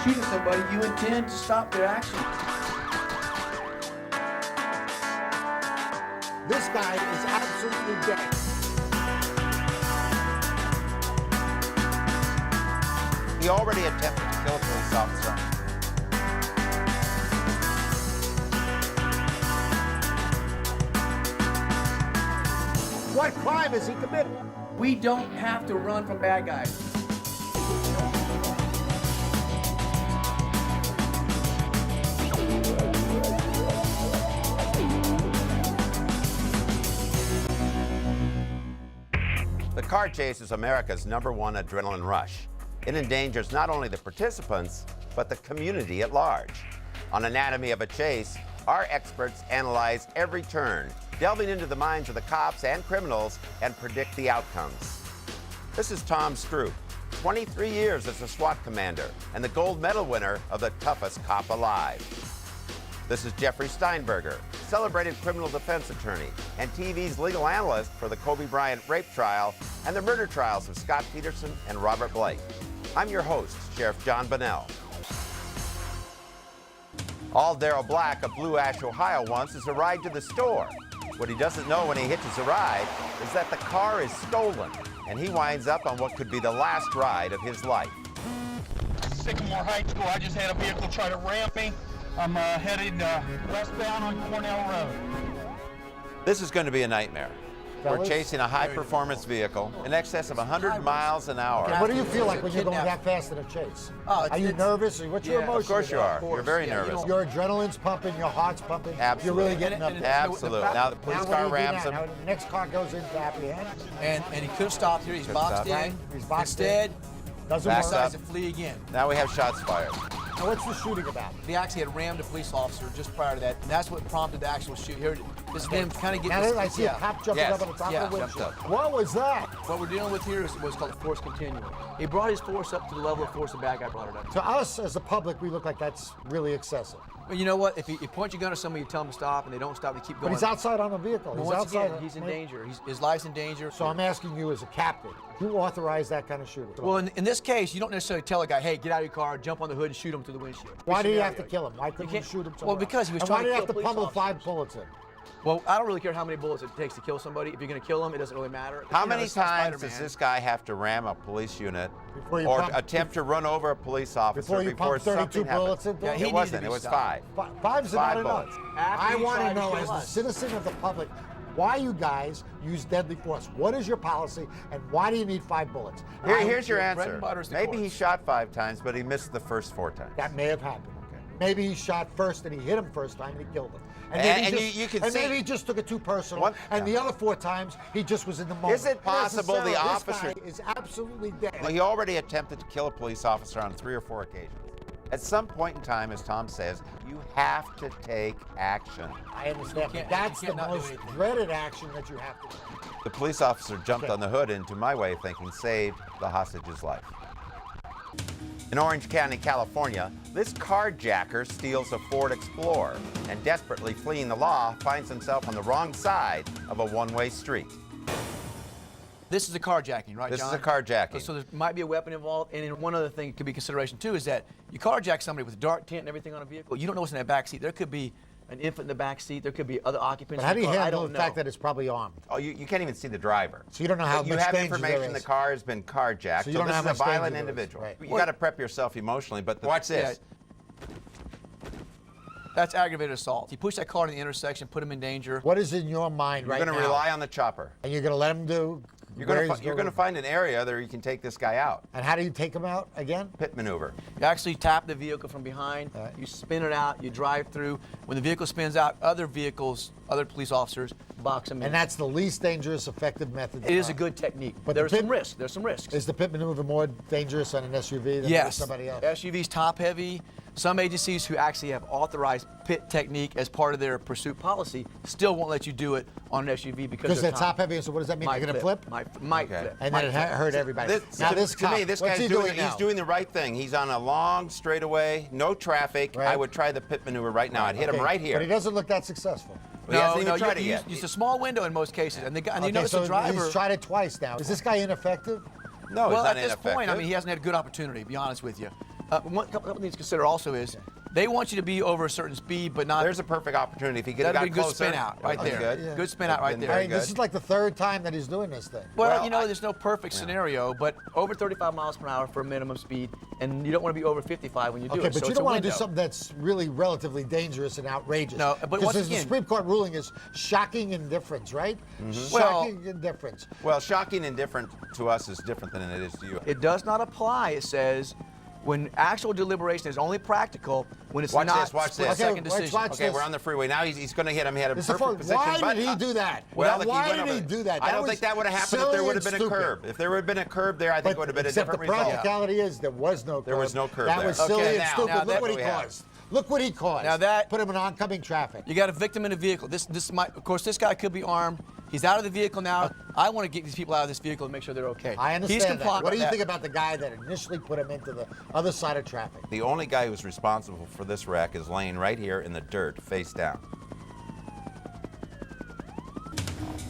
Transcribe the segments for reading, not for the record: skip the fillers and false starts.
shoot at somebody, you intend to stop their action. This guy is absolutely dead. He already attempted to kill a police officer. What crime has he committed? We don't have to run from bad guys. The car chase is America's #1 adrenaline rush. It endangers not only the participants, but the community at large. On Anatomy of a Chase, our experts analyze every turn, delving into the minds of the cops and criminals and predict the outcomes. This is Tom Stroop, 23 years as a SWAT commander and the gold medal winner of the toughest cop alive. This is Jeffrey Steinberger, celebrated criminal defense attorney and TV's legal analyst for the Kobe Bryant rape trial and the murder trials of Scott Peterson and Robert Blake. I'm your host, Sheriff John Bonnell. All Darrell Black of Blue Ash, Ohio wants is a ride to the store. What he doesn't know when he hitches a ride is that the car is stolen, and he winds up on what could be the last ride of his life. Sycamore High School, I just had a vehicle try to ram me. I'm headed westbound on Cornell Road. This is going to be a nightmare. We're chasing a high-performance vehicle in excess of 100 miles an hour. What do you feel like when you're going that fast in a chase? Are you nervous? What's your emotion? Of course you are. You're very nervous. Your adrenaline's pumping, your heart's pumping. Absolutely. You're really getting up there. Absolutely. Now the police car rams him. Now the next car goes into apprehend. And he could have stopped here. He's boxed in. He's boxed Instead, doesn't Backs work. up. decides to flee again. Now we have shots fired. Now what's the shooting about? He actually had rammed a police officer just prior to that, and that's what prompted the actual shoot. Here, this is them kind of getting Now this. I see a cop jumping up on the top of the jumped windshield. up. What was that? What we're dealing with here is what's called a force continuum. He brought his force up to the level of force the bad guy brought it up. To us, as the public, we look like that's really excessive. But you know what? If you point your gun at somebody, you tell them to stop, and they don't stop, they keep But going. he's outside on a vehicle. But He's once outside. again, he's in danger. His life's in danger. So I'm asking you as a captain, who authorized that kind of shooting? Well, in this case, you don't necessarily tell a guy, hey, get out of your car, jump on the hood, and shoot him through the windshield. Why did he have to kill him? Why couldn't you can't- shoot him? well, somewhere because he was else? trying And why to did he kill have to pummel police 5 bullets in? Well, I don't really care how many bullets it takes to kill somebody. If you're going to kill them, it doesn't really matter. How You know, many it's not times does Spider-Man. this guy have to ram a police unit Before you or pump- attempt to run over a police officer Before you pump 32 something bullets happens? into him? he It needed wasn't. to It be was stopped. 5. Five's not 5 enough. bullets. After I you want tried to to know, kill as a us. citizen of the public, why you guys use deadly force. What is your policy, and why do you need 5 bullets? Here's your bread answer. and butter is the Maybe courts. he shot 5 times, but he missed the first 4 times. That may have happened. Okay. Maybe he shot first and he hit him first time and he killed him. And you can see- maybe he just took it too personal. What- And the other 4 times he just was in the moment. Is it possible the Necessarily, officer- This guy is absolutely dead. Well, he already attempted to kill a police officer on 3 or 4 occasions. At some point in time, as Tom says, you have to take action. I understand, but can't- that's you the can't not do most anything. dreaded action that you have to do. The police officer jumped Okay. on the hood and, to my way of thinking, saved the hostage's life. In Orange County, California, this carjacker steals a Ford Explorer and, desperately fleeing the law, finds himself on the wrong side of a one-way street. This is a carjacking, right, This John? is a carjacking. So there might be a weapon involved. And then one other thing could be consideration, too, is that you carjack somebody with a dark tint and everything on a vehicle. You don't know what's in that back seat. There could be an infant in the back seat. There could be other occupants But how in do the you car. I handle don't the know. fact that it's probably armed? Oh, you can't even see the driver. So you don't know how But you much have danger information there the is. car has been carjacked. So you don't this know is how a much danger violent there is. individual. Right. You got to prep yourself emotionally. But watch this. That's aggravated assault. You push that car in the intersection, put him in danger. What is in your mind You're right going now? to rely on the chopper. And you're going to let him do? You're where going he's to find an area that you can take this guy out. And how do you take him out again? Pit maneuver. You actually tap the vehicle from behind. Right. You spin it out. You drive through. When the vehicle spins out, other vehicles, other police officers box them in. And that's the least dangerous, effective method. It is a good technique. But There's the some pit- risks. There's some risks. Is the pit maneuver more dangerous on an SUV than Yes. somebody else? SUVs top heavy. Some agencies who actually have authorized pit technique as part of their pursuit policy still won't let you do it on an SUV Because they're top heavy, so what does that mean? Might They're going to flip? Might Okay. flip. And Might then it flip. hurt everybody. Now to this cop, me, this what's guy's he doing, now? he's doing the right thing. He's on a long straightaway, no traffic. Right. I would try the pit maneuver right now. I'd hit him right here. But he doesn't look that successful. He hasn't even tried it you yet. use a small window in most cases, and the guy, and you notice so the driver. he's tried it twice now. Is this guy ineffective? No, well, he's not at this ineffective. point, I mean, he hasn't had a good opportunity. To be honest with you, One couple things to consider also is they want you to be over a certain speed, but not. There's a perfect opportunity if he could have That'd got be a good closer. spin out right That'd be there. Good. Good spin out right there. I Very mean, this good. is like the third time that he's doing this thing. Well, Well, you know, there's no perfect scenario, but over 35 miles per hour for a minimum speed, and you don't want to be over 55 when you do Okay, it. but so you it's don't a want to do window. something that's really relatively dangerous and outrageous. No, but because once the again- Supreme Court ruling is shocking indifference, right? Well- Shocking indifference. Well, shocking and different to us is different than it is to you. It does not apply. It says when actual deliberation is only practical when it's Watch not this, watch split this. second Okay, let's decision. watch Okay, this. we're on the freeway. Now he's going to hit him. He had a This is perfect position. why but, did he do that? Well, look, why went did over he it. do that? I That don't was think that would have happened if there silly would have and been a stupid. curb. If there would have been a curb there, I think it would have been a Except different the result. practicality is there was no curb. There was no curb That there. was silly Okay, and now stupid. that Look what he we have. caused. Look what he caused. Now that- put him in oncoming traffic. You got a victim in a vehicle. This might, of course, this guy could be armed. He's out of the vehicle now. I want to get these people out of this vehicle and make sure they're okay. I He's understand that. compliant What do with you think about the guy that initially put him into the other side of traffic? The only guy who's responsible for this wreck is laying right here in the dirt, face down.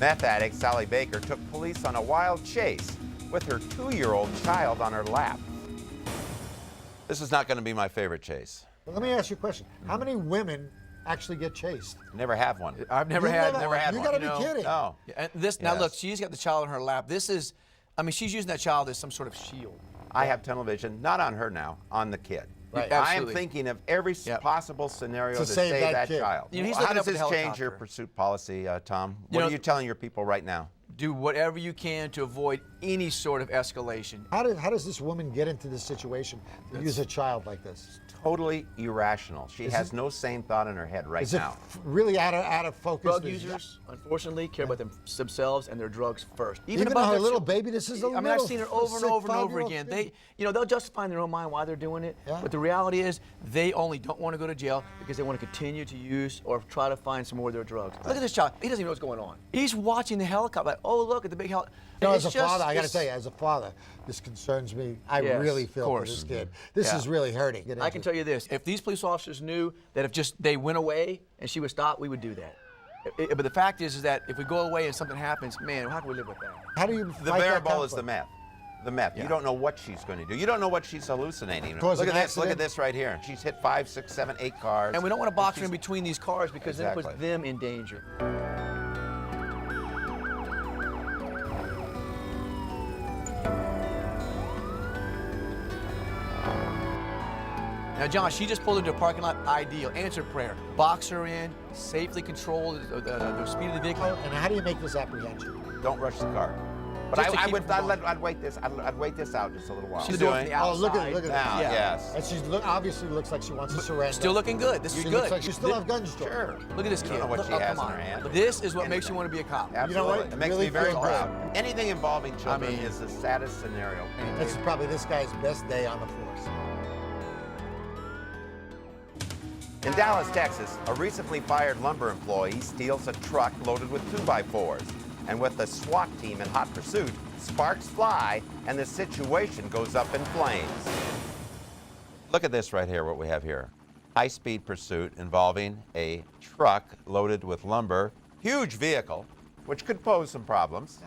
Meth addict Sally Baker took police on a wild chase with her 2-year-old child on her lap. This is not going to be my favorite chase. Well, let me ask you a question. How many women actually get chased? Never have one. I've never You had never had You one. gotta You know, be kidding. No. And this now Yes. look, she's got the child on her lap. This is, I mean, she's using that child as some sort of shield. I have tunnel vision, not on her now, on the kid. Right. I am Absolutely. thinking of every Yep. possible scenario To to save save that that kid. child. You know, he's How looking does up at this the change your helicopter. pursuit policy, Tom? You What know- are you telling your people right now? Do whatever you can to avoid any sort of escalation. How does this woman get into this situation to use a child like this? Totally irrational. She has no sane thought in her head right Is it now. really out of focus? Drug users, unfortunately, care about themselves and their drugs first. Even above her their little children. baby, this is a I mean, I've little seen it over and sick over and over 5-year-old again. kid. They'll justify in their own mind why they're doing it. Yeah. But the reality is, they only don't want to go to jail because they want to continue to use or try to find some more of their drugs. Look at this child. He doesn't even know what's going on. He's watching the helicopter. Like, oh, look at the big helicopter. You know, as a father, I got to tell you, as a father, this concerns me. I Yes, really of feel for course. this kid. This Yeah. is really hurting. I can tell you this: if these police officers knew that if just they went away and she was stopped, we would do that. But the fact is that if we go away and something happens, man, how can we live with that? How do you The fight that variable is the conflict? meth. The meth. Yeah. You don't know what she's going to do. You don't know what she's hallucinating. Cause Look an at this. Look at accident? this right here. She's hit 5, 6, 7, 8 cars. And we don't want to box her she's- in between these cars because then it puts Exactly. them in danger. Now, John, she just pulled into a parking lot. Ideal. Answered prayer. Box her in, safely control the speed of the vehicle. And how do you make this apprehension? Don't rush the car. But Just to I keep would. it from I'd wait this. I'd wait this out just a little while. She's doing it from the outside. Oh, look at Now, that. Yeah. yes. And she's obviously looks like she wants to surrender. Still looking good. This is She good. looks like she still have guns drawn. Sure. Look at this You kid. don't know what Look, she oh, has come in her on. hand. This is what makes you want to be a cop. Absolutely. You know what? It makes Really me very feel proud. good. Anything involving children mean- is the saddest scenario. This is probably this guy's best day on the force. In Dallas, Texas, a recently fired lumber employee steals a truck loaded with 2x4s. And with the SWAT team in hot pursuit, sparks fly and the situation goes up in flames. Look at this right here, what we have here. High-speed pursuit involving a truck loaded with lumber, huge vehicle, which could pose some problems.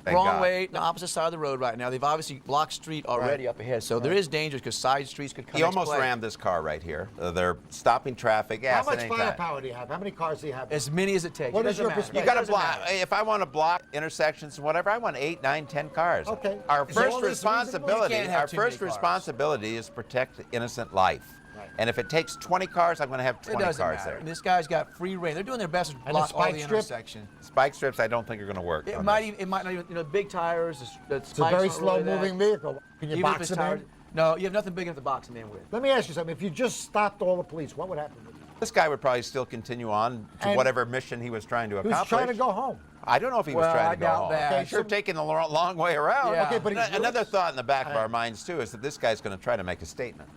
Thank Wrong God. way, the opposite side of the road right now. They've obviously blocked street already up ahead, so there is danger because side streets could come He into almost play. rammed this car right here. They're stopping traffic. How Yes, much at any time. firepower do you have? How many cars do you have? As many as it takes. What It is your doesn't matter. perspective? You got to Doesn't block. matter. If I want to block intersections and whatever, I want 8, 9, 10 cars. Okay. Our Is first all this reasonable? responsibility, You can't have our too many first cars. responsibility is protect innocent life. Right. And if it takes 20 cars, I'm going to have It 20 doesn't cars matter. there. And this guy's got free reign. They're doing their best to the block all spike the strip? intersection. Spike strips, I don't think are going to work. It on might this. even, it might not even, you know, big tires, the It's a spikes very aren't really slow-moving that. vehicle. Can you Even if box it's them tired, in? no, you have nothing big enough to box them in with. Let me ask you something. If you just stopped all the police, what would happen with you? This guy would probably still continue on to And whatever mission he was trying to He accomplish. was trying to go home. I don't know if he was Well, trying I to go doubt home. that. Okay, sure, taking the long way around. Yeah. Okay, but he's Another really- thought in the back of our minds too is that this guy's going to try to make a statement.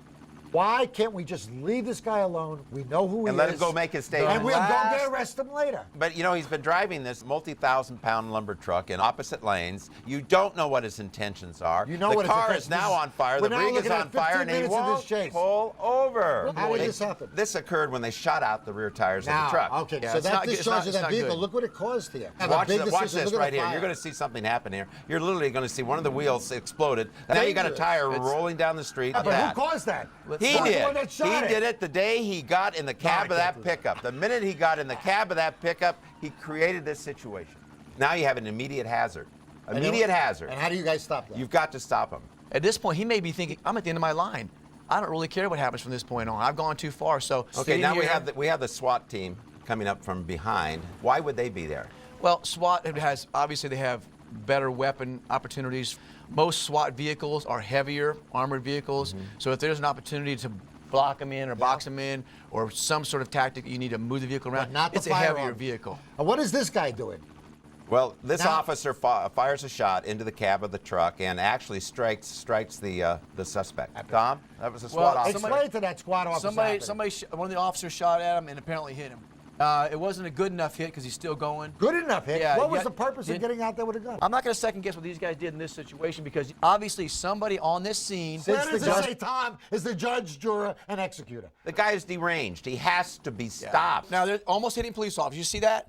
Why can't we just leave this guy alone? We know who he is. And let him go make his statement. And we'll go arrest him later. But you know, he's been driving this multi-thousand-pound lumber truck in opposite lanes. You don't know what his intentions are. You know the what car his is now on fire. The rig is on fire, and he won't pull over. How did this happen? This occurred when they shot out the rear tires of the truck. Okay, Yeah, so it's that not good. discharge of It's that not vehicle, good. look what it caused here. Watch this right here. You're going to see something happen here. You're literally going to see one of the wheels exploded. And now you got a tire rolling down the street. But who caused that? He The did. one that shot He did it the day he got in the cab of that pickup. The minute he got in the cab of that pickup, he created this situation. Now you have an immediate hazard. Immediate hazard. And how do you guys stop that? You've got to stop him. At this point, he may be thinking, I'm at the end of my line. I don't really care what happens from this point on. I've gone too far. So Okay, now we have the SWAT team coming up from behind. Why would they be there? Well, SWAT has, obviously they have better weapon opportunities. Most SWAT vehicles are heavier armored vehicles. So if there's an opportunity to block them in or box them in or some sort of tactic, you need to move the vehicle around. But not the it's a heavier firearm. vehicle. And what is this guy doing? Well, this Now- officer fires a shot into the cab of the truck and actually strikes the suspect. Tom, that was a SWAT officer. Explain to that squad officer. One of the officers shot at him and apparently hit him. It wasn't a good enough hit because he's still going. Good enough hit. Yeah, What you was got- the purpose of getting out there with a gun? I'm not going to second guess what these guys did in this situation because obviously somebody on this scene. Where does it say Tom is the judge, juror, and executor? The guy is deranged. He has to be stopped. Now they're almost hitting police officers. You see that?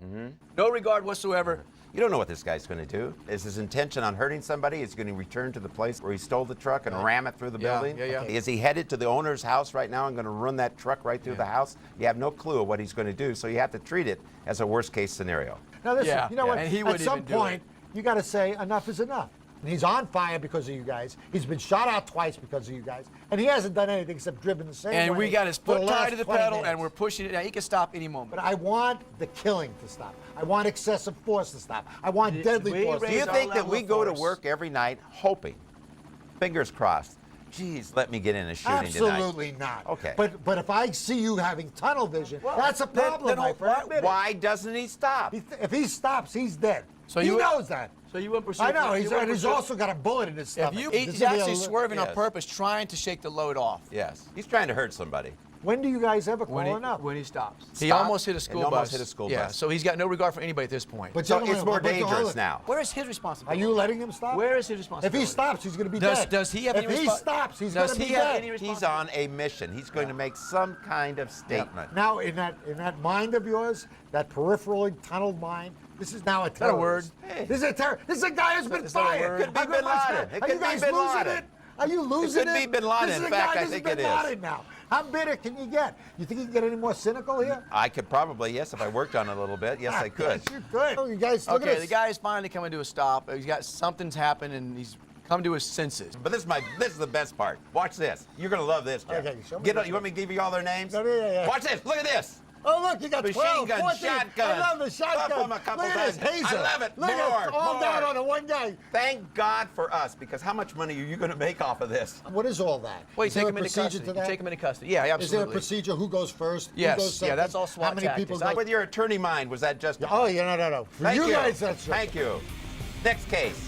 No regard whatsoever. You don't know what this guy's going to do. Is his intention on hurting somebody? Is he going to return to the place where he stole the truck and ram it through the building? Yeah. Okay. Is he headed to the owner's house right now and going to run that truck right through the house? You have no clue of what he's going to do, so you have to treat it as a worst-case scenario. Now listen, Yeah, you know what? and he At wouldn't some even do point, you got to say enough is enough. And he's on fire because of you guys. He's been shot out twice because of you guys. And he hasn't done anything except driven the same way. And we got his for foot the tied last to the 20 pedal, minutes. and we're pushing it. Now he can stop any moment. But I want the killing to stop. I want excessive force to stop. I want deadly we force to Do you raise stop. our think that level we of go to force. work every night hoping, fingers crossed, geez, let me get in a shooting tonight? Absolutely not. Okay. But if I see you having tunnel vision, that's a problem, my friend. Why doesn't he stop? If he stops, he's dead. So he you- knows that. So you wouldn't pursue. I know. you wouldn't He's pursue- also got a bullet in his stomach. He's This will be actually a- swerving on Yes. purpose, trying to shake the load off. Yes. He's trying to hurt somebody. When do you guys ever call enough? When he stops. He Stop almost hit a school and bus. almost hit a school Yeah, bus. so he's got no regard for anybody at this point. But So gentlemen, it's more but hold dangerous it. now. Where is his Are responsibility? you letting him stop? Where is his If responsibility? he stops, he's going to be Does- dead. does he have if any he respo- stops, he's Does going to be he have dead. any He's on a mission. He's going to make some kind of statement. Now, in that mind of yours, that peripheral tunneled mind, this is now a that a word? terrorist. This is a terrorist. This is a guy who's been Is that a fired. word? Could be How good Bin my Laden. friend? It Are could you be guys Bin losing Laden. it? Are you losing it? could be Bin Laden. This is In a fact, guy, I this think is it Bin is. Laden now. How bitter can you get? You think you can get any more cynical here? I could probably, yes, if I worked on it a little bit. Yes, I could. Yes, you could. Oh, you guys, look at Okay, this. the guy is finally coming to a stop. He's got something's happened and he's come to his senses. But this is the best part. Watch this. You're gonna love this, Jeff. Okay, show me Get this on, you want me to give you all their names? Yeah. Watch this. Look at this. Oh, look, you got Machine 12, gun, 14. shotgun. I love the shotgun. Up 'em a couple look at this times. hazer. I love it. Look at More, it, all more. down on the one guy. Thank God for us, because how much money are you going to make off of this? What is all that? Well, you Is take there him a into procedure custody. to You that? take him into custody. Yeah, absolutely. Is there a procedure? Who goes first? Yes, Who goes yeah, second? that's all SWAT How many tactics. people go? With your attorney mind, was that just? Oh, yeah, no. For Thank you guys, that's Thank you. Next case.